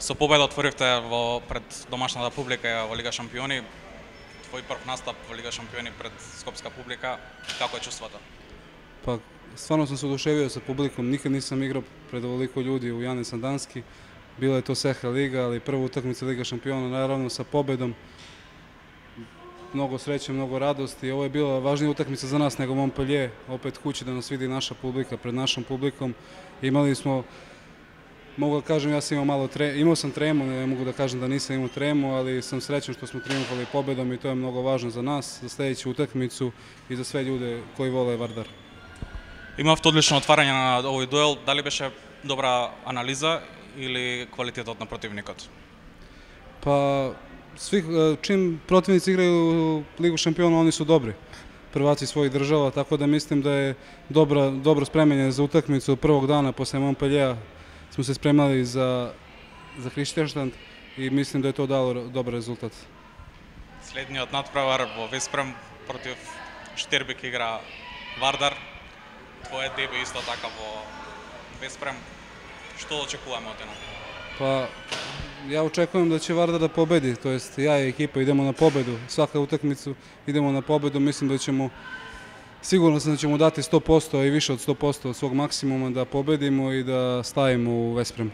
Со победа отворивте пред домашната публика во Лига шампиони. Твој прв настап во Лига шампиони пред скопска публика. Како е чувството? Pa stvarno sam se oduševio sa publikom, nikad nisam igrao pred ovoliko ljudi u Jani Sandanski. Bila je to Seha Liga, ali prva utakmica Liga šampiona, naravno sa pobedom. Mnogo sreće, mnogo radosti. Ovo je bila važnija utakmica za nas nego Montpellier, opet kući da nas vidi naša publika pred našom publikom. Imali smo, mogu da kažem, ja sam imao sam tremu, ne mogu da kažem da nisam imao tremu, ali sam srećan što smo triumfali pobedom i to je mnogo važno za nas, za sledeću utakmicu i za sve ljude koji vole Vardar. Имавте одлично отварање на овој дуел. Дали беше добра анализа или квалитетот на противникот? Pa čim protivnici igraju Ligu šampiona, oni su dobri, prvaci svojih država, tako da mislim da je dobro spremanje za utakmicu. Od prvog dana posle Montpelliera smo se spremali za Kristianstad i mislim da je to dalo dobar rezultat. Следниот надпревар во Веспрем против Штербек игра Вардар. Твоје деби исто така во Веспрем. Што очекуваме од него? Pa ja očekujem da će Vardar da pobedi, to jest ja i ekipa idemo na pobedu. Svaka utakmicu idemo na pobedu, mislim da ćemo, sigurno sam da ćemo dati 100% i više od 100% od svog maksimuma da pobedimo i da stavimo u Vesprem.